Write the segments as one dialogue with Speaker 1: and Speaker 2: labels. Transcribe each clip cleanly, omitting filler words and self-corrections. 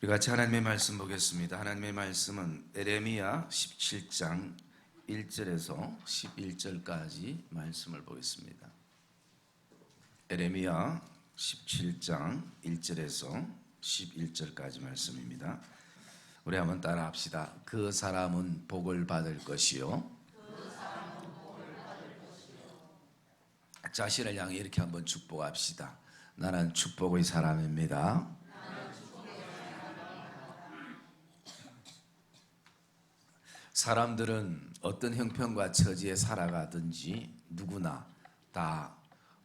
Speaker 1: 우리 같이 하나님의 말씀 보겠습니다. 하나님의 말씀은 에레미야 17장 1절에서 11절까지 말씀을 보겠습니다. 에레미야 17장 1절에서 11절까지 말씀입니다. 우리 한번 따라 합시다. 그 사람은 복을 받을 것이요. 자신을 향해 이렇게 한번 축복합시다. 나는 축복의 사람입니다. 사람들은 어떤 형편과 처지에 살아가든지 누구나 다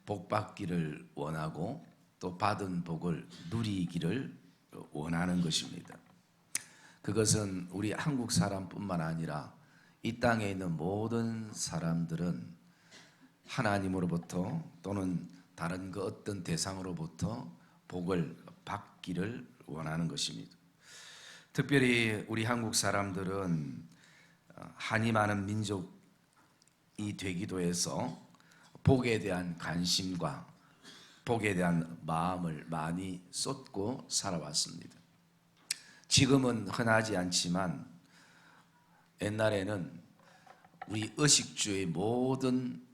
Speaker 1: 복받기를 원하고 또 받은 복을 누리기를 원하는 것입니다. 그것은 우리 한국 사람뿐만 아니라 이 땅에 있는 모든 사람들은 하나님으로부터 또는 다른 그 어떤 대상으로부터 복을 받기를 원하는 것입니다. 특별히 우리 한국 사람들은 한이 많은 민족이 되기도 해서 복에 대한 관심과 복에 대한 마음을 많이 쏟고 살아왔습니다. 지금은 흔하지 않지만 옛날에는 우리 의식주의 모든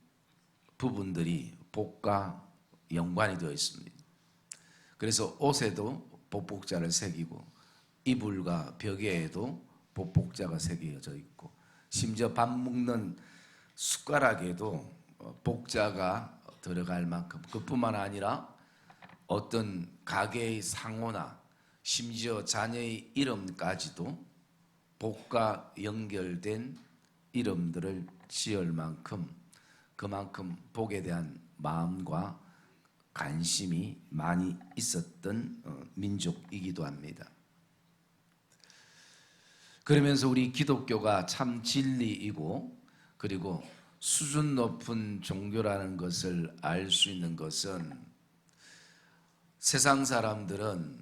Speaker 1: 부분들이 복과 연관이 되어 있습니다. 그래서 옷에도 복복자를 새기고 이불과 벽에도 복복자가 새겨져 있고 심지어 밥 먹는 숟가락에도 복자가 들어갈 만큼, 그뿐만 아니라 어떤 가게의 상호나 심지어 자녀의 이름까지도 복과 연결된 이름들을 지을 만큼 그만큼 복에 대한 마음과 관심이 많이 있었던 민족이기도 합니다. 그러면서 우리 기독교가 참 진리이고 그리고 수준 높은 종교라는 것을 알 수 있는 것은 세상 사람들은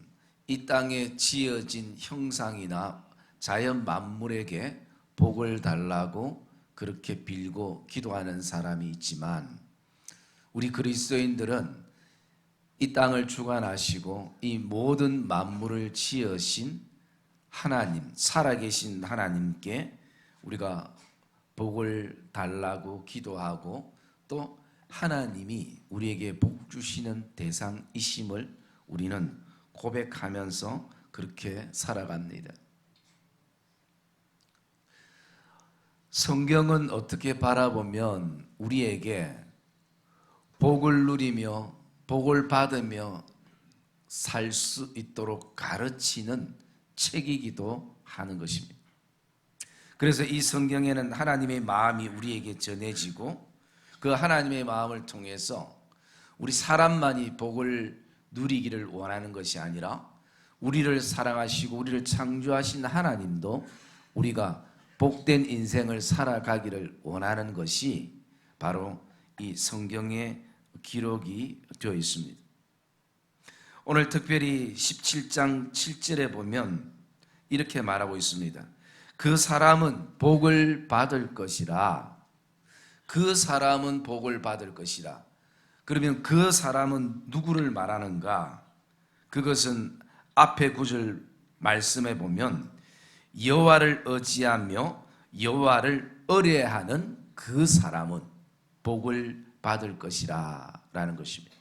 Speaker 1: 이 땅에 지어진 형상이나 자연 만물에게 복을 달라고 그렇게 빌고 기도하는 사람이 있지만 우리 그리스도인들은 이 땅을 주관하시고 이 모든 만물을 지으신 하나님, 살아계신 하나님께 우리가 복을 달라고 기도하고 또 하나님이 우리에게 복 주시는 대상이심을 우리는 고백하면서 그렇게 살아갑니다. 성경은 어떻게 바라보면 우리에게 복을 누리며 복을 받으며 살 수 있도록 가르치는 책이기도 하는 것입니다. 그래서 이 성경에는 하나님의 마음이 우리에게 전해지고 그 하나님의 마음을 통해서 우리 사람만이 복을 누리기를 원하는 것이 아니라 우리를 사랑하시고 우리를 창조하신 하나님도 우리가 복된 인생을 살아가기를 원하는 것이 바로 이 성경의 기록이 되어 있습니다. 오늘 특별히 17장 7절에 보면 이렇게 말하고 있습니다. 그 사람은 복을 받을 것이라. 그 사람은 복을 받을 것이라. 그러면 그 사람은 누구를 말하는가? 그것은 앞에 구절 말씀에 보면 여호와를 의지하며 여호와를 의뢰하는 그 사람은 복을 받을 것이라 라는 것입니다.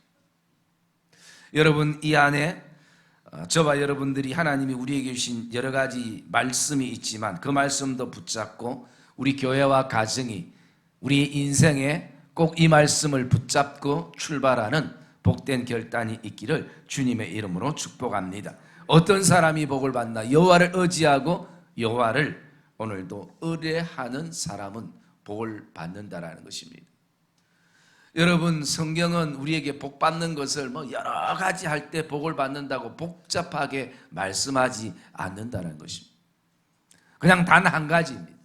Speaker 1: 여러분, 이 안에 저와 여러분들이 하나님이 우리에게 주신 여러 가지 말씀이 있지만 그 말씀도 붙잡고 우리 교회와 가정이 우리 인생에 꼭 이 말씀을 붙잡고 출발하는 복된 결단이 있기를 주님의 이름으로 축복합니다. 어떤 사람이 복을 받나? 여호와를 의지하고 여호와를 오늘도 의뢰하는 사람은 복을 받는다라는 것입니다. 여러분, 성경은 우리에게 복 받는 것을 여러 가지 할 때 복을 받는다고 복잡하게 말씀하지 않는다는 것입니다. 그냥 단 한 가지입니다.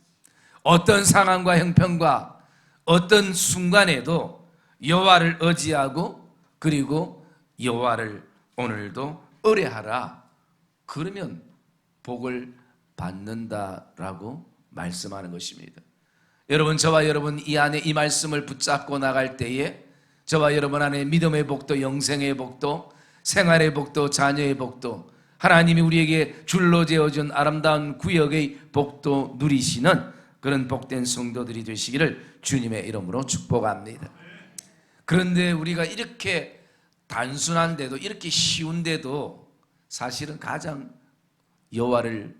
Speaker 1: 어떤 상황과 형편과 어떤 순간에도 여호와를 의지하고 그리고 여호와를 오늘도 의뢰하라. 그러면 복을 받는다라고 말씀하는 것입니다. 여러분, 저와 여러분 이 안에 이 말씀을 붙잡고 나갈 때에 저와 여러분 안에 믿음의 복도, 영생의 복도, 생활의 복도, 자녀의 복도 하나님이 우리에게 줄로 재어준 아름다운 구역의 복도 누리시는 그런 복된 성도들이 되시기를 주님의 이름으로 축복합니다. 그런데 우리가 이렇게 단순한데도, 이렇게 쉬운데도 사실은 가장 여호와를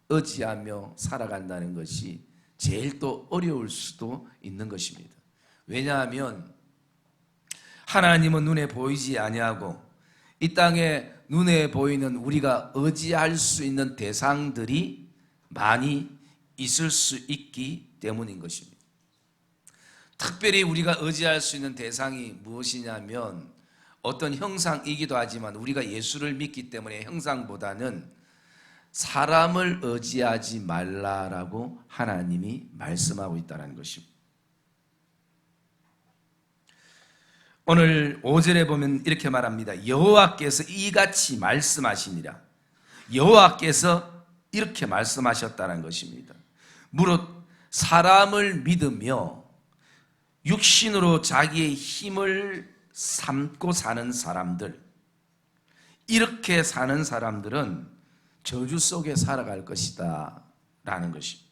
Speaker 1: 의지하며 살아간다는 것이 제일 또 어려울 수도 있는 것입니다. 왜냐하면 하나님은 눈에 보이지 아니하고 이 땅에 눈에 보이는 우리가 의지할 수 있는 대상들이 많이 있을 수 있기 때문인 것입니다. 특별히 우리가 의지할 수 있는 대상이 무엇이냐면 어떤 형상이기도 하지만 우리가 예수를 믿기 때문에 형상보다는 사람을 의지하지 말라라고 하나님이 말씀하고 있다는 것입니다. 오늘 5절에 보면 이렇게 말합니다. 여호와께서 이같이 말씀하시니라. 여호와께서 이렇게 말씀하셨다는 것입니다. 무릇 사람을 믿으며 육신으로 자기의 힘을 삼고 사는 사람들, 이렇게 사는 사람들은 저주 속에 살아갈 것이다 라는 것입니다.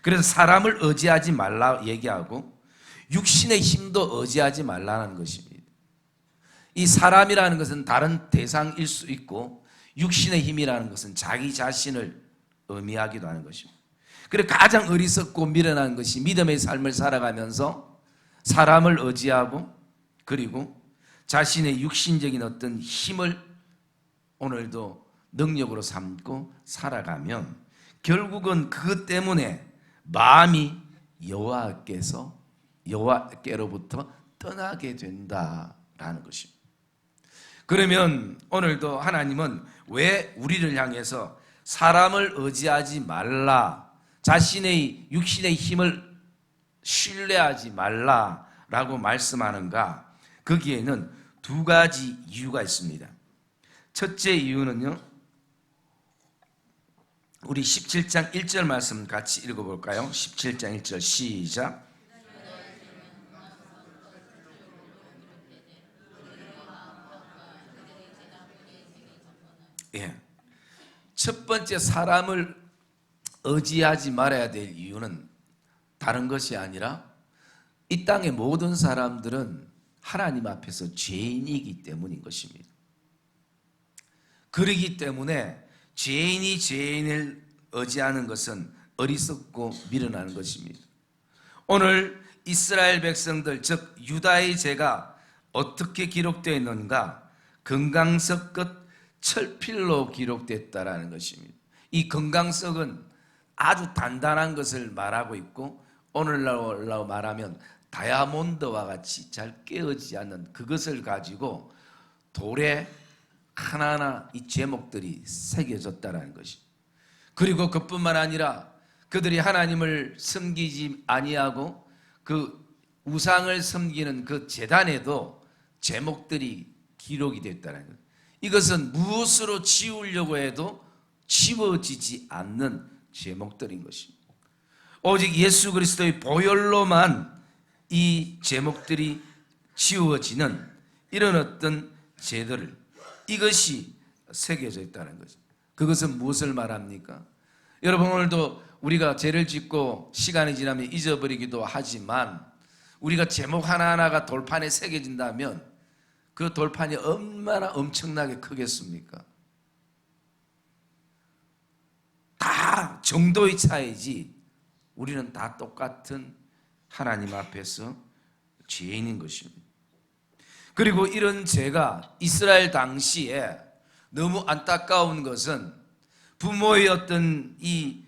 Speaker 1: 그래서 사람을 의지하지 말라 얘기하고 육신의 힘도 의지하지 말라는 것입니다. 이 사람이라는 것은 다른 대상일 수 있고 육신의 힘이라는 것은 자기 자신을 의미하기도 하는 것입니다. 그래서 가장 어리석고 미련한 것이 믿음의 삶을 살아가면서 사람을 의지하고 그리고 자신의 육신적인 어떤 힘을 오늘도 능력으로 삼고 살아가면 결국은 그것 때문에 마음이 여호와께로부터 떠나게 된다라는 것입니다. 그러면 오늘도 하나님은 왜 우리를 향해서 사람을 의지하지 말라, 자신의 육신의 힘을 신뢰하지 말라라고 말씀하는가? 거기에는 두 가지 이유가 있습니다. 첫째 이유는요, 우리 17장 1절 말씀 같이 읽어볼까요? 17장 1절 시작. 예. 첫 번째 사람을 의지하지 말아야 될 이유는 다른 것이 아니라 이 땅의 모든 사람들은 하나님 앞에서 죄인이기 때문인 것입니다. 그러기 때문에 죄인이 죄인을 의지하는 것은 어리석고 미련한 것입니다. 오늘 이스라엘 백성들, 즉 유다의 죄가 어떻게 기록되어 있는가? 금강석 끝 철필로 기록됐다라는 것입니다. 이 금강석은 아주 단단한 것을 말하고 있고 오늘날로 말하면 다이아몬드와 같이 잘 깨어지지 않는 그것을 가지고 돌에 하나하나 이 제목들이 새겨졌다는 것입니다. 그리고 그뿐만 아니라 그들이 하나님을 섬기지 아니하고 그 우상을 섬기는 그 제단에도 제목들이 기록이 됐다는 것. 이것은 무엇으로 지우려고 해도 지워지지 않는 제목들인 것입니다. 오직 예수 그리스도의 보혈로만 이 제목들이 지워지는 이런 어떤 죄들, 이것이 새겨져 있다는 거죠. 그것은 무엇을 말합니까? 여러분, 오늘도 우리가 죄를 짓고 시간이 지나면 잊어버리기도 하지만 우리가 제목 하나하나가 돌판에 새겨진다면 그 돌판이 얼마나 엄청나게 크겠습니까? 다 정도의 차이지 우리는 다 똑같은 하나님 앞에서 죄인인 것입니다. 그리고 이런 죄가 이스라엘 당시에 너무 안타까운 것은 부모의 어떤 이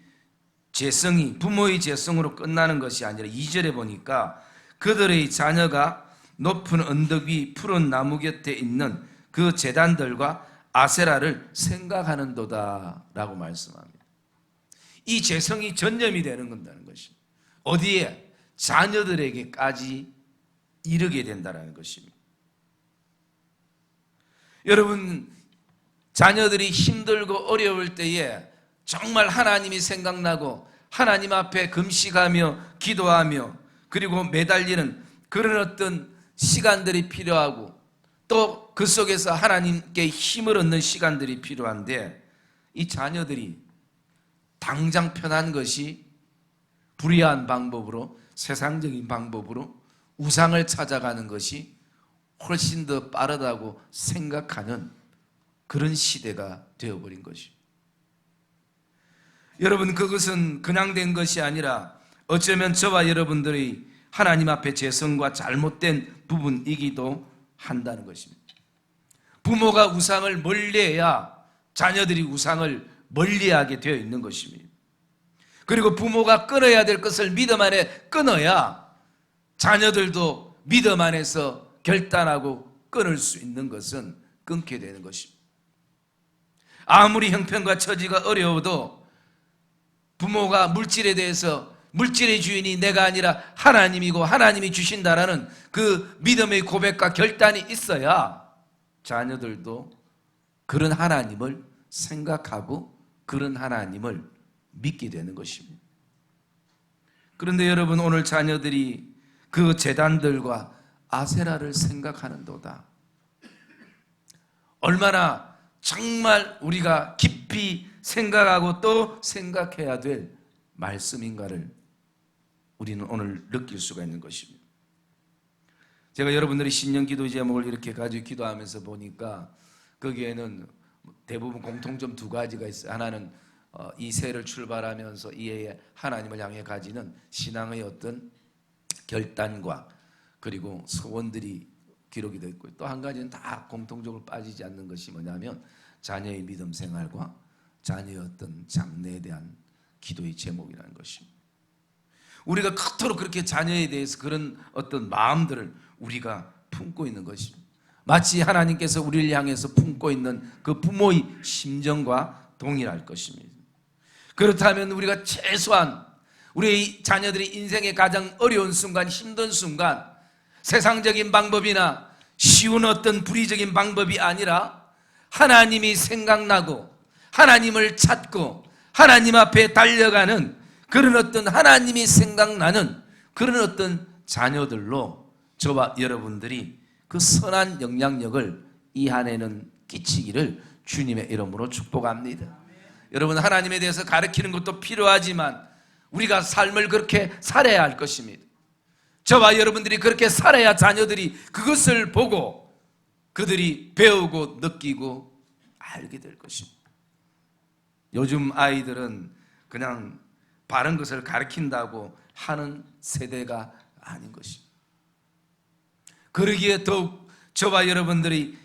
Speaker 1: 죄성이 부모의 죄성으로 끝나는 것이 아니라 2절에 보니까 그들의 자녀가 높은 언덕 위 푸른 나무 곁에 있는 그 제단들과 아세라를 생각하는도다 라고 말씀합니다. 이 죄성이 전염이 되는 건다는 것입니다. 어디에? 자녀들에게까지 이르게 된다는 것입니다. 여러분, 자녀들이 힘들고 어려울 때에 정말 하나님이 생각나고 하나님 앞에 금식하며 기도하며 그리고 매달리는 그런 어떤 시간들이 필요하고 또 그 속에서 하나님께 힘을 얻는 시간들이 필요한데, 이 자녀들이 당장 편한 것이 불의한 방법으로, 세상적인 방법으로 우상을 찾아가는 것이 훨씬 더 빠르다고 생각하는 그런 시대가 되어버린 것이죠. 여러분, 그것은 그냥 된 것이 아니라 어쩌면 저와 여러분들의 하나님 앞에 죄성과 잘못된 부분이기도 한다는 것입니다. 부모가 우상을 멀리해야 자녀들이 우상을 멀리하게 되어 있는 것입니다. 그리고 부모가 끊어야 될 것을 믿음 안에 끊어야 자녀들도 믿음 안에서 결단하고 끊을 수 있는 것은 끊게 되는 것입니다. 아무리 형편과 처지가 어려워도 부모가 물질에 대해서 물질의 주인이 내가 아니라 하나님이고 하나님이 주신다라는 그 믿음의 고백과 결단이 있어야 자녀들도 그런 하나님을 생각하고 그런 하나님을 믿게 되는 것입니다. 그런데 여러분, 오늘 자녀들이 그 제단들과 아세라를 생각하는도다. 얼마나 정말 우리가 깊이 생각하고 또 생각해야 될 말씀인가를 우리는 오늘 느낄 수가 있는 것입니다. 제가 여러분들이 신년 기도 제목을 이렇게 가지고 기도하면서 보니까 거기에는 대부분 공통점 두 가지가 있어요. 하나는 이 새해를 출발하면서 이 해에 하나님을 향해 가지는 신앙의 어떤 결단과 그리고 소원들이 기록이 되어 있고, 또 한 가지는 다 공통적으로 빠지지 않는 것이 뭐냐면 자녀의 믿음 생활과 자녀의 어떤 장래에 대한 기도의 제목이라는 것입니다. 우리가 그토록 그렇게 자녀에 대해서 그런 어떤 마음들을 우리가 품고 있는 것입니다. 마치 하나님께서 우리를 향해서 품고 있는 그 부모의 심정과 동일할 것입니다. 그렇다면 우리가 최소한 우리 자녀들이 인생의 가장 어려운 순간, 힘든 순간, 세상적인 방법이나 쉬운 어떤 불의적인 방법이 아니라 하나님이 생각나고 하나님을 찾고 하나님 앞에 달려가는 그런 어떤 하나님이 생각나는 그런 어떤 자녀들로 저와 여러분들이 그 선한 영향력을 이 한 해는 끼치기를 주님의 이름으로 축복합니다. 여러분, 하나님에 대해서 가르치는 것도 필요하지만 우리가 삶을 그렇게 살아야 할 것입니다. 저와 여러분들이 그렇게 살아야 자녀들이 그것을 보고 그들이 배우고 느끼고 알게 될 것입니다. 요즘 아이들은 그냥 바른 것을 가르친다고 하는 세대가 아닌 것입니다. 그러기에 더욱 저와 여러분들이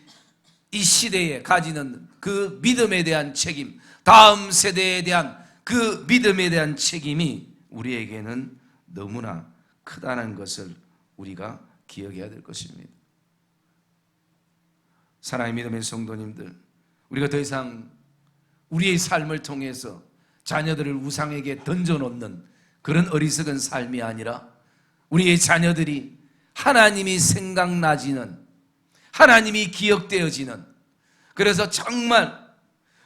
Speaker 1: 이 시대에 가지는 그 믿음에 대한 책임, 다음 세대에 대한 그 믿음에 대한 책임이 우리에게는 너무나 크다는 것을 우리가 기억해야 될 것입니다. 사랑의 믿음의 성도님들, 우리가 더 이상 우리의 삶을 통해서 자녀들을 우상에게 던져놓는 그런 어리석은 삶이 아니라 우리의 자녀들이 하나님이 생각나지는, 하나님이 기억되어지는, 그래서 정말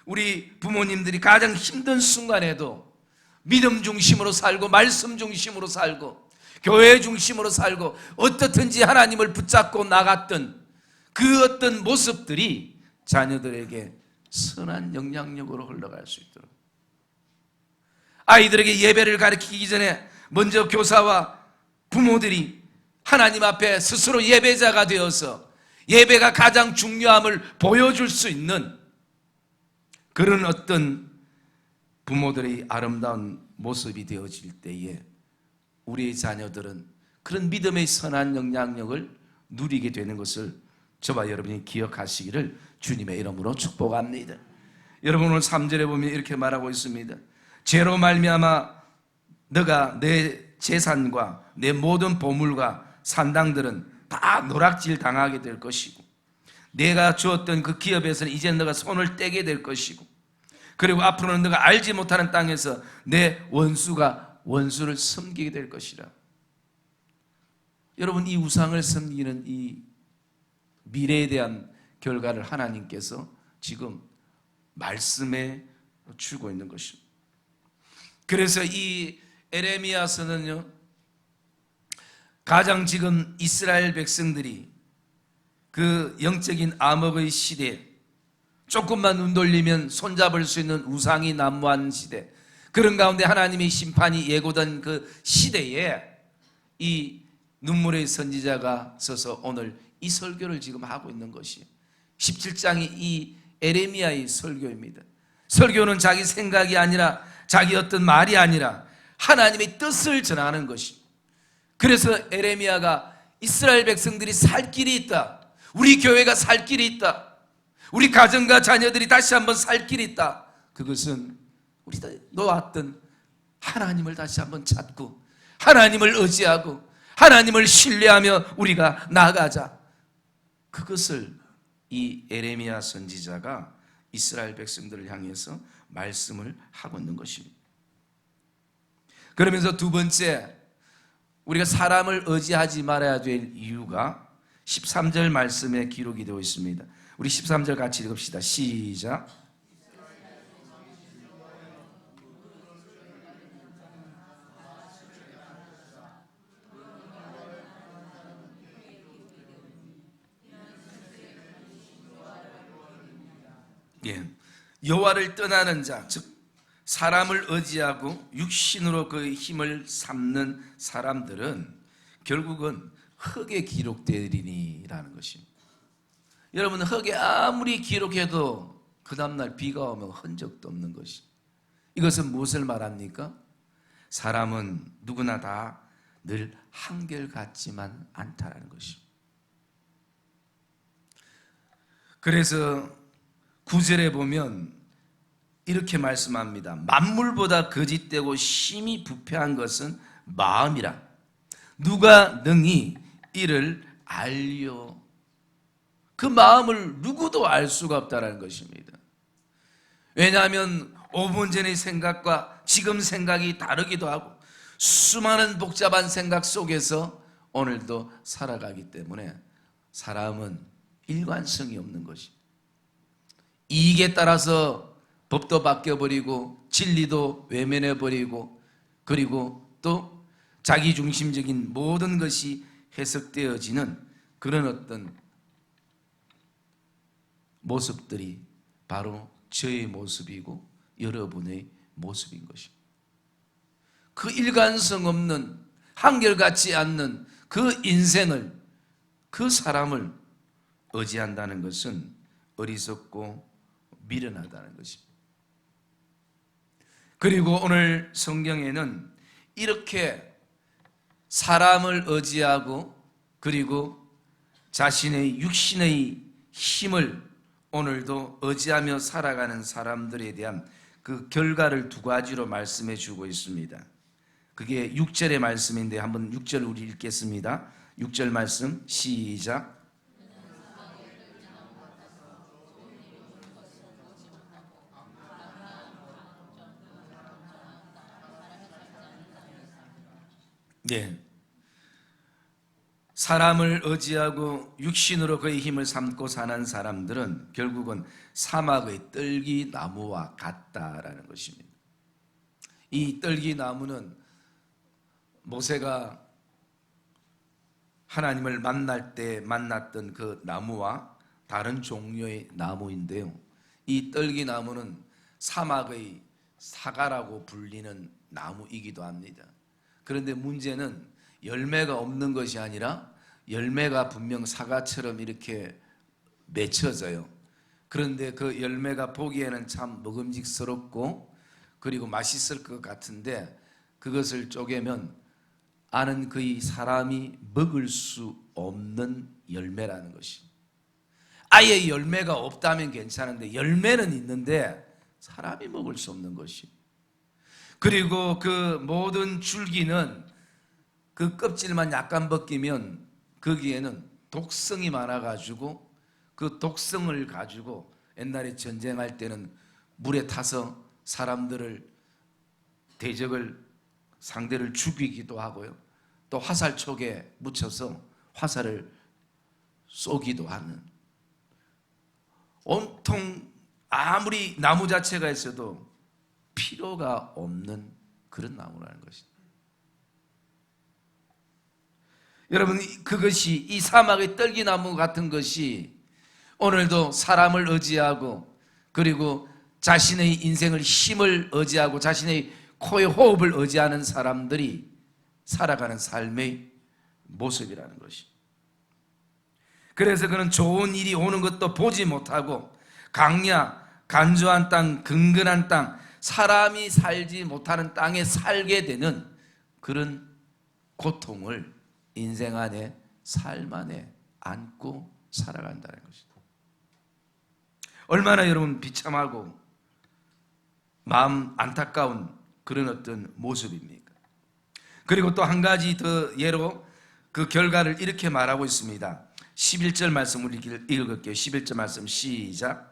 Speaker 1: 우리 부모님들이 가장 힘든 순간에도 믿음 중심으로 살고 말씀 중심으로 살고 교회 중심으로 살고 어떻든지 하나님을 붙잡고 나갔던 그 어떤 모습들이 자녀들에게 선한 영향력으로 흘러갈 수 있도록, 아이들에게 예배를 가르치기 전에 먼저 교사와 부모들이 하나님 앞에 스스로 예배자가 되어서 예배가 가장 중요함을 보여줄 수 있는 그런 어떤 부모들의 아름다운 모습이 되어질 때에 우리의 자녀들은 그런 믿음의 선한 영향력을 누리게 되는 것을 저와 여러분이 기억하시기를 주님의 이름으로 축복합니다. 여러분, 오늘 3절에 보면 이렇게 말하고 있습니다. 죄로 말미암아 너가 내 재산과 내 모든 보물과 산당들은 다 노락질 당하게 될 것이고 내가 주었던 그 기업에서는 이제 너가 손을 떼게 될 것이고 그리고 앞으로는 너가 알지 못하는 땅에서 내 원수가 원수를 섬기게 될 것이라. 여러분, 이 우상을 섬기는 이 미래에 대한 결과를 하나님께서 지금 말씀에 주고 있는 것입니다. 그래서 이 에레미야서는요, 가장 지금 이스라엘 백성들이 그 영적인 암흑의 시대, 조금만 눈 돌리면 손잡을 수 있는 우상이 난무한 시대, 그런 가운데 하나님의 심판이 예고된 그 시대에 이 눈물의 선지자가 서서 오늘 이 설교를 지금 하고 있는 것이 17장이 이 에레미야의 설교입니다. 설교는 자기 생각이 아니라 자기 어떤 말이 아니라 하나님의 뜻을 전하는 것이. 그래서 에레미야가 이스라엘 백성들이 살 길이 있다, 우리 교회가 살 길이 있다, 우리 가정과 자녀들이 다시 한번 살 길이 있다, 그것은 우리가 놓았던 하나님을 다시 한번 찾고 하나님을 의지하고 하나님을 신뢰하며 우리가 나아가자, 그것을 이 에레미야 선지자가 이스라엘 백성들을 향해서 말씀을 하고 있는 것입니다. 그러면서 두 번째, 우리가 사람을 의지하지 말아야 될 이유가 13절 말씀에 기록이 되어 있습니다. 우리 13절 같이 읽읍시다. 시작. 예, 여호와를 떠나는 자, 즉 사람을 의지하고 육신으로 그 힘을 삼는 사람들은 결국은 흙에 기록되리니라는 것입니다. 여러분, 흙에 아무리 기록해도 그 다음날 비가 오면 흔적도 없는 것이. 이것은 무엇을 말합니까? 사람은 누구나 다 늘 한결같지만 않다라는 것입니다. 그래서 9절에 보면 이렇게 말씀합니다. 만물보다 거짓되고 심히 부패한 것은 마음이라. 누가 능히 이를 알려? 그 마음을 누구도 알 수가 없다는 것입니다. 왜냐하면 5분 전의 생각과 지금 생각이 다르기도 하고 수많은 복잡한 생각 속에서 오늘도 살아가기 때문에 사람은 일관성이 없는 것입니다. 이익에 따라서 법도 바뀌어버리고 진리도 외면해버리고, 그리고 또 자기중심적인 모든 것이 해석되어지는 그런 어떤 모습들이 바로 저의 모습이고 여러분의 모습인 것입니다. 그 일관성 없는, 한결같지 않는 그 인생을, 그 사람을 의지한다는 것은 어리석고 미련하다는 것입니다. 그리고 오늘 성경에는 이렇게 사람을 의지하고 그리고 자신의 육신의 힘을 오늘도 의지하며 살아가는 사람들에 대한 그 결과를 두 가지로 말씀해 주고 있습니다. 그게 6절의 말씀인데 한번 6절 우리 읽겠습니다. 6절 말씀 시작. 네. 사람을 의지하고 육신으로 그의 힘을 삼고 사는 사람들은 결국은 사막의 떨기나무와 같다라는 것입니다. 이 떨기나무는 모세가 하나님을 만날 때 만났던 그 나무와 다른 종류의 나무인데요, 이 떨기나무는 사막의 사과라고 불리는 나무이기도 합니다. 그런데 문제는 열매가 없는 것이 아니라 열매가 분명 사과처럼 이렇게 맺혀져요. 그런데 그 열매가 보기에는 참 먹음직스럽고 그리고 맛있을 것 같은데 그것을 쪼개면 아는 그의 사람이 먹을 수 없는 열매라는 것이. 아예 열매가 없다면 괜찮은데 열매는 있는데 사람이 먹을 수 없는 것이. 그리고 그 모든 줄기는 그 껍질만 약간 벗기면 거기에는 독성이 많아가지고 그 독성을 가지고 옛날에 전쟁할 때는 물에 타서 사람들을 대적을 상대를 죽이기도 하고요, 또 화살촉에 묻혀서 화살을 쏘기도 하는, 온통 아무리 나무 자체가 있어도 필요가 없는 그런 나무라는 것입니다. 여러분, 그것이 이 사막의 떨기나무 같은 것이 오늘도 사람을 의지하고 그리고 자신의 인생을 힘을 의지하고 자신의 코의 호흡을 의지하는 사람들이 살아가는 삶의 모습이라는 것이. 그래서 그는 좋은 일이 오는 것도 보지 못하고 강야, 간조한 땅, 근근한 땅, 사람이 살지 못하는 땅에 살게 되는 그런 고통을 인생 안에, 삶 안에 안고 살아간다는 것이다. 얼마나 여러분 비참하고 마음 안타까운 그런 어떤 모습입니까? 그리고 또 한 가지 더 예로 그 결과를 이렇게 말하고 있습니다. 11절 말씀 우리 읽을게요. 11절 말씀 시작.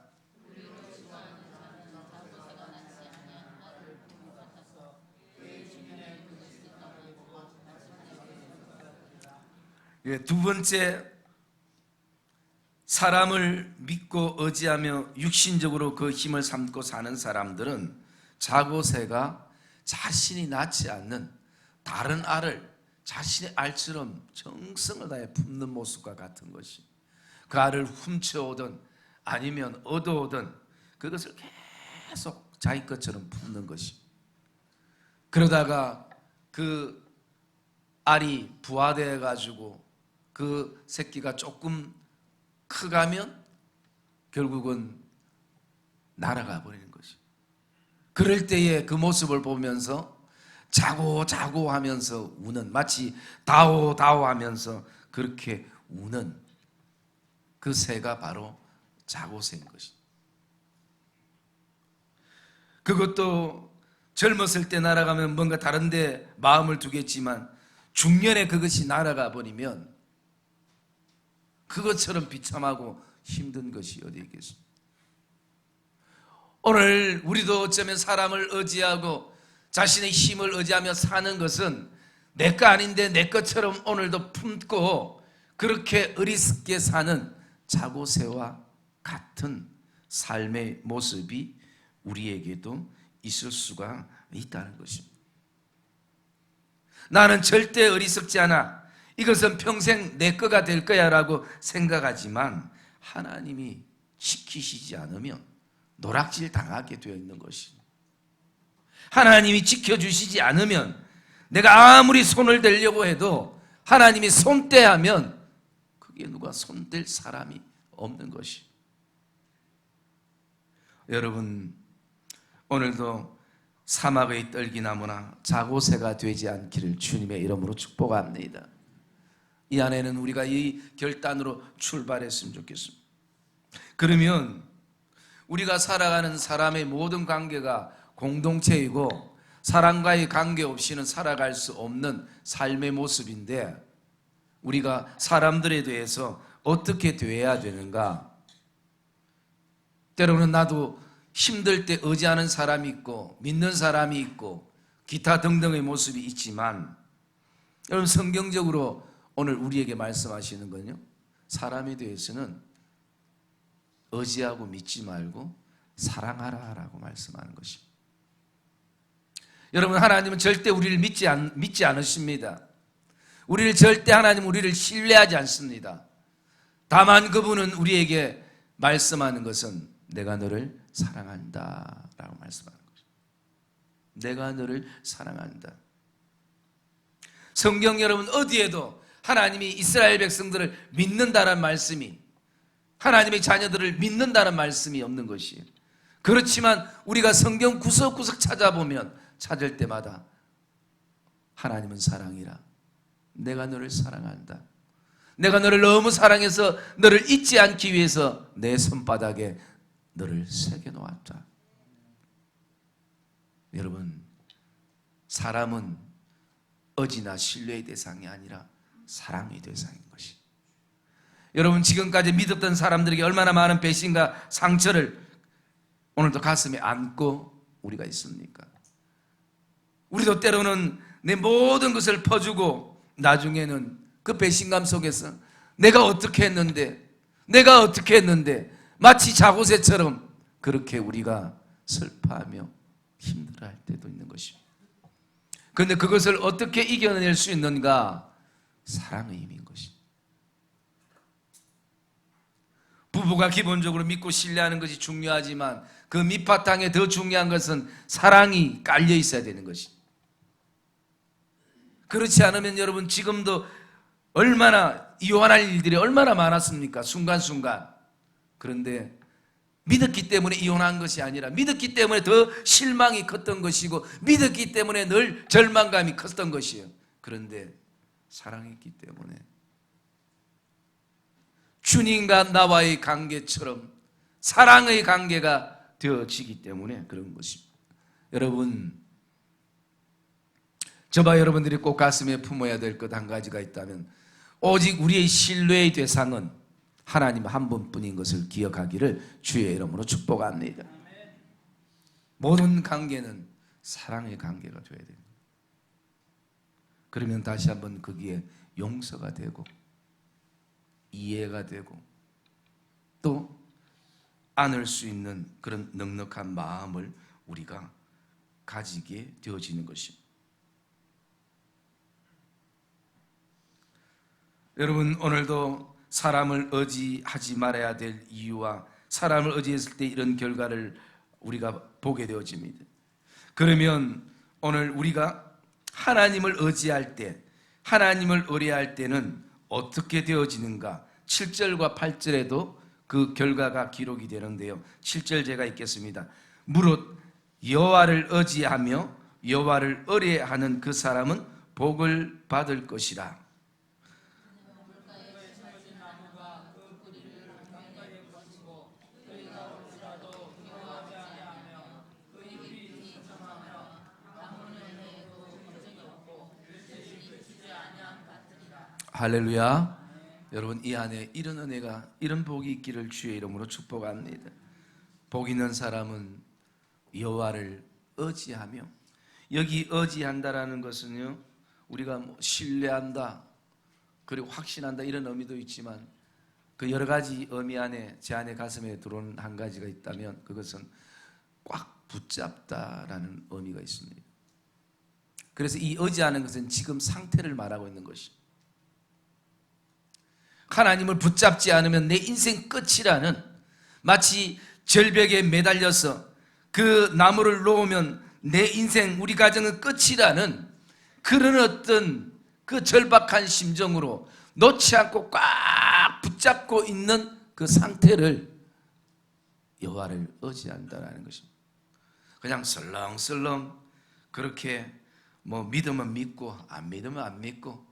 Speaker 1: 두 번째, 사람을 믿고 의지하며 육신적으로 그 힘을 삼고 사는 사람들은 자고새가 자신이 낳지 않는 다른 알을 자신의 알처럼 정성을 다해 품는 모습과 같은 것이, 그 알을 훔쳐오든 아니면 얻어오든 그것을 계속 자기 것처럼 품는 것이, 그러다가 그 알이 부화되어 가지고 그 새끼가 조금 크가면 결국은 날아가 버리는 것이. 그럴 때에 그 모습을 보면서 자고 하면서 우는, 마치 다오 하면서 그렇게 우는 그 새가 바로 자고새인 것이. 그것도 젊었을 때 날아가면 뭔가 다른 데 마음을 두겠지만 중년에 그것이 날아가 버리면 그것처럼 비참하고 힘든 것이 어디 있겠습니까? 오늘 우리도 어쩌면 사람을 의지하고 자신의 힘을 의지하며 사는 것은 내 거 아닌데 내 것처럼 오늘도 품고 그렇게 어리석게 사는 자고새와 같은 삶의 모습이 우리에게도 있을 수가 있다는 것입니다. 나는 절대 어리석지 않아, 이것은 평생 내 거가 될 거야 라고 생각하지만 하나님이 지키시지 않으면 노락질 당하게 되어 있는 것입니다. 하나님이 지켜주시지 않으면 내가 아무리 손을 대려고 해도 하나님이 손대하면 그게 누가 손댈 사람이 없는 것이. 여러분, 오늘도 사막의 떨기나무나 자고새가 되지 않기를 주님의 이름으로 축복합니다. 이 안에는 우리가 이 결단으로 출발했으면 좋겠습니다. 그러면 우리가 살아가는 사람의 모든 관계가 공동체이고 사람과의 관계 없이는 살아갈 수 없는 삶의 모습인데, 우리가 사람들에 대해서 어떻게 대해야 되는가? 때로는 나도 힘들 때 의지하는 사람이 있고 믿는 사람이 있고 기타 등등의 모습이 있지만, 여러분 성경적으로 오늘 우리에게 말씀하시는 건요, 사람에 대해서는 의지하고 믿지 말고 사랑하라 라고 말씀하는 것입니다. 여러분, 하나님은 절대 우리를 믿지 않으십니다. 우리를 절대 하나님 우리를 신뢰하지 않습니다. 다만 그분은 우리에게 말씀하는 것은 내가 너를 사랑한다 라고 말씀하는 것입니다. 내가 너를 사랑한다. 성경 여러분 어디에도 하나님이 이스라엘 백성들을 믿는다는 말씀이, 하나님의 자녀들을 믿는다는 말씀이 없는 것이에요. 그렇지만 우리가 성경 구석구석 찾을 때마다 하나님은 사랑이라, 내가 너를 사랑한다, 내가 너를 너무 사랑해서 너를 잊지 않기 위해서 내 손바닥에 너를 새겨놓았다. 여러분, 사람은 의지나 신뢰의 대상이 아니라 사랑의 대상인 것이. 여러분, 지금까지 믿었던 사람들에게 얼마나 많은 배신과 상처를 오늘도 가슴에 안고 우리가 있습니까? 우리도 때로는 내 모든 것을 퍼주고 나중에는 그 배신감 속에서 내가 어떻게 했는데 마치 자고새처럼 그렇게 우리가 슬퍼하며 힘들어할 때도 있는 것입니다. 그런데 그것을 어떻게 이겨낼 수 있는가? 사랑의 힘인 것입니다. 부부가 기본적으로 믿고 신뢰하는 것이 중요하지만 그 밑바탕에 더 중요한 것은 사랑이 깔려 있어야 되는 것입니다. 그렇지 않으면 여러분 지금도 얼마나 이혼할 일들이 얼마나 많았습니까? 순간순간. 그런데 믿었기 때문에 이혼한 것이 아니라 믿었기 때문에 더 실망이 컸던 것이고 믿었기 때문에 늘 절망감이 컸던 것이에요. 그런데 사랑했기 때문에 주님과 나와의 관계처럼 사랑의 관계가 되어지기 때문에 그런 것입니다. 여러분, 저와 여러분들이 꼭 가슴에 품어야 될 것 한 가지가 있다면 오직 우리의 신뢰의 대상은 하나님 한 분뿐인 것을 기억하기를 주의 이름으로 축복합니다. 모든 관계는 사랑의 관계가 되어야 됩니다. 그러면 다시 한번 거기에 용서가 되고 이해가 되고 또 안을 수 있는 그런 넉넉한 마음을 우리가 가지게 되어지는 것입니다. 여러분, 오늘도 사람을 의지하지 말아야 될 이유와 사람을 의지했을 때 이런 결과를 우리가 보게 되어집니다. 그러면 오늘 우리가 하나님을 의지할 때, 하나님을 의뢰할 때는 어떻게 되어지는가? 7절과 8절에도 그 결과가 기록이 되는데요. 7절 제가 읽겠습니다. 무릇 여호와를 의지하며 여호와를 의뢰하는 그 사람은 복을 받을 것이라. 할렐루야. 여러분, 이 안에 이런 은혜가, 이런 복이 있기를 주의 이름으로 축복합니다. 복 있는 사람은 여호와를 의지하며, 여기 의지한다라는 것은요, 우리가 뭐 신뢰한다 그리고 확신한다 이런 의미도 있지만 그 여러 가지 의미 안에 제 안에 가슴에 들어오는 한 가지가 있다면 그것은 꽉 붙잡다라는 의미가 있습니다. 그래서 이 의지하는 것은 지금 상태를 말하고 있는 것입니다. 하나님을 붙잡지 않으면 내 인생 끝이라는, 마치 절벽에 매달려서 그 나무를 놓으면 내 인생, 우리 가정은 끝이라는 그런 어떤 그 절박한 심정으로 놓지 않고 꽉 붙잡고 있는 그 상태를 여호와를 의지한다는 것입니다. 그냥 설렁설렁 그렇게 뭐 믿으면 믿고 안 믿으면 안 믿고,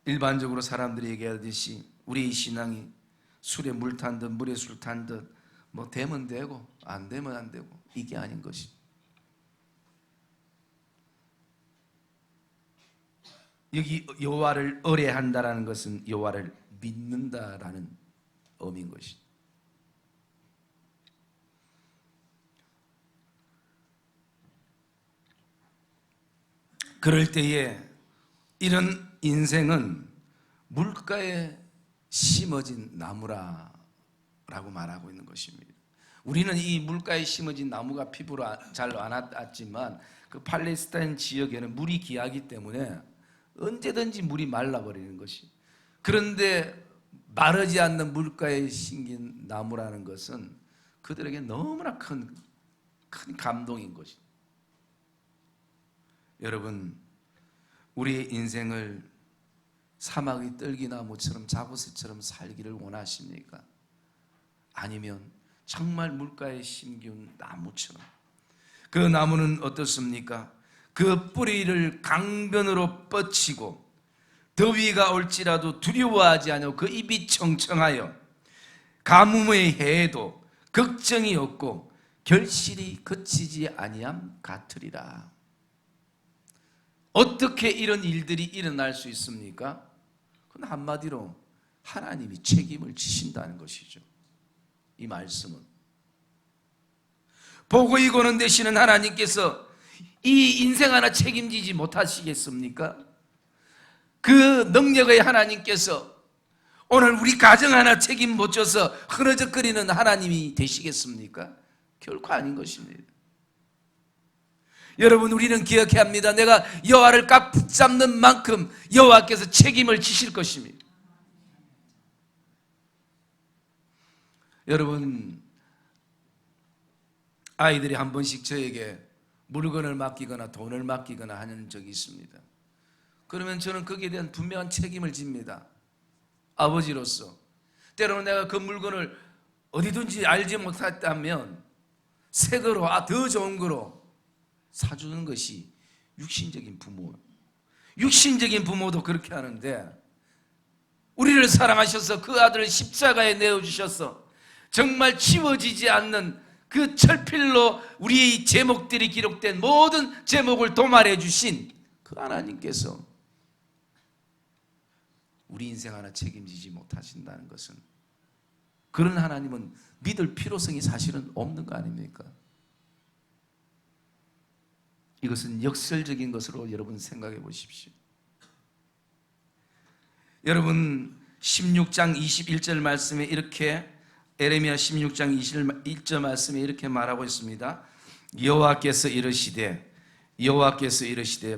Speaker 1: 일반적으로 사람들이 얘기하듯이 우리의 신앙이 술에 물 탄 듯 물에 술 탄 듯 뭐 되면 되고 안 되면 안 되고, 이게 아닌 것이. 여기 여호와를 의뢰한다라는 것은 여호와를 믿는다라는 의미인 것이. 그럴 때에 이런 인생은 물가에 심어진 나무라고 말하고 있는 것입니다. 우리는 이 물가에 심어진 나무가 피부로 잘 안 왔지만 그 팔레스타인 지역에는 물이 귀하기 때문에 언제든지 물이 말라버리는 것이. 그런데 마르지 않는 물가에 심긴 나무라는 것은 그들에게 너무나 큰 감동인 것이. 여러분, 우리의 인생을 사막의 떨기나무처럼 자구새처럼 살기를 원하십니까? 아니면 정말 물가에 심긴 나무처럼, 그 나무는 어떻습니까? 그 뿌리를 강변으로 뻗치고 더위가 올지라도 두려워하지 않고 그 잎이 청청하여 가뭄의 해에도 걱정이 없고 결실이 그치지 아니함 같으리라. 어떻게 이런 일들이 일어날 수 있습니까? 그건 한마디로 하나님이 책임을 지신다는 것이죠. 이 말씀은 복의 고는 되시는 하나님께서 이 인생 하나 책임지지 못하시겠습니까? 그 능력의 하나님께서 오늘 우리 가정 하나 책임 못 져서 흐느적거리는 하나님이 되시겠습니까? 결코 아닌 것입니다. 여러분, 우리는 기억해야 합니다. 내가 여호와를 꽉 붙잡는 만큼 여호와께서 책임을 지실 것입니다. 여러분, 아이들이 한 번씩 저에게 물건을 맡기거나 돈을 맡기거나 하는 적이 있습니다. 그러면 저는 거기에 대한 분명한 책임을 집니다. 아버지로서. 때로는 내가 그 물건을 어디든지 알지 못했다면 새 거로, 더 좋은 거로 사주는 것이 육신적인 부모. 육신적인 부모도 그렇게 하는데, 우리를 사랑하셔서 그 아들을 십자가에 내어주셔서 정말 지워지지 않는 그 철필로 우리의 제목들이 기록된 모든 제목을 도말해 주신 그 하나님께서 우리 인생 하나 책임지지 못하신다는 것은, 그런 하나님은 믿을 필요성이 사실은 없는 거 아닙니까? 이것은 역설적인 것으로 여러분 생각해 보십시오. 여러분, 16장 21절 말씀에 이렇게, 에레미야 16장 21절 말씀에 이렇게 말하고 있습니다. 여호와께서 이르시되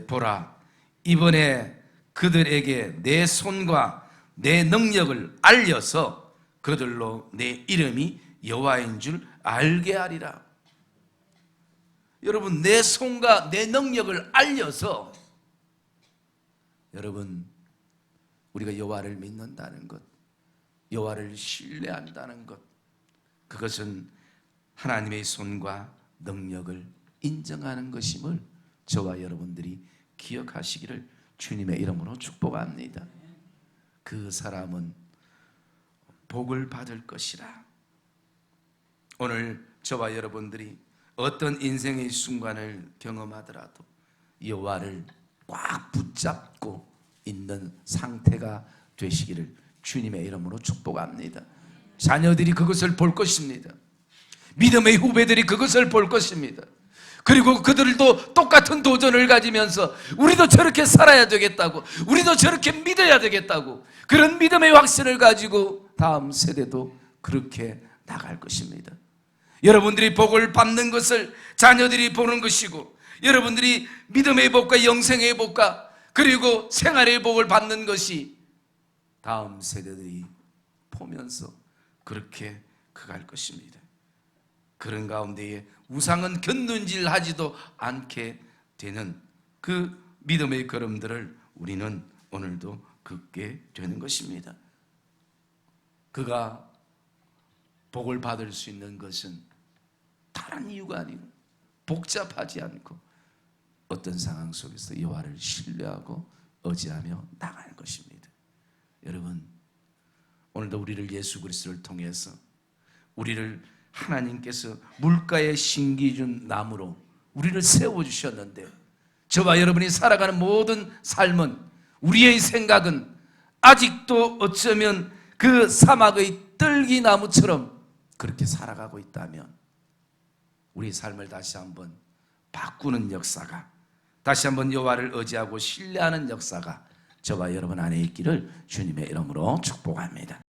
Speaker 1: 보라, 이번에 그들에게 내 손과 내 능력을 알려서 그들로 내 이름이 여호와인 줄 알게 하리라. 여러분, 내 손과 내 능력을 알려서, 여러분, 우리가 여호와를 믿는다는 것, 여호와를 신뢰한다는 것, 그것은 하나님의 손과 능력을 인정하는 것임을 저와 여러분들이 기억하시기를 주님의 이름으로 축복합니다. 그 사람은 복을 받을 것이라. 오늘 저와 여러분들이 어떤 인생의 순간을 경험하더라도 여호와를 꽉 붙잡고 있는 상태가 되시기를 주님의 이름으로 축복합니다. 자녀들이 그것을 볼 것입니다. 믿음의 후배들이 그것을 볼 것입니다. 그리고 그들도 똑같은 도전을 가지면서 우리도 저렇게 살아야 되겠다고, 우리도 저렇게 믿어야 되겠다고, 그런 믿음의 확신을 가지고 다음 세대도 그렇게 나갈 것입니다. 여러분들이 복을 받는 것을 자녀들이 보는 것이고, 여러분들이 믿음의 복과 영생의 복과 그리고 생활의 복을 받는 것이 다음 세대들이 보면서 그렇게 커갈 것입니다. 그런 가운데에 우상은 곁눈질하지도 않게 되는 그 믿음의 걸음들을 우리는 오늘도 걷게 되는 것입니다. 그가 복을 받을 수 있는 것은 다른 이유가 아니고, 복잡하지 않고 어떤 상황 속에서 여호와를 신뢰하고 의지하며 나가는 것입니다. 여러분, 오늘도 우리를 예수 그리스도를 통해서 우리를 하나님께서 물가에 심기준 나무로 우리를 세워주셨는데, 저와 여러분이 살아가는 모든 삶은, 우리의 생각은 아직도 어쩌면 그 사막의 떨기나무처럼 그렇게 살아가고 있다면, 우리 삶을 다시 한번 바꾸는 역사가, 다시 한번 여호와를 의지하고 신뢰하는 역사가 저와 여러분 안에 있기를 주님의 이름으로 축복합니다.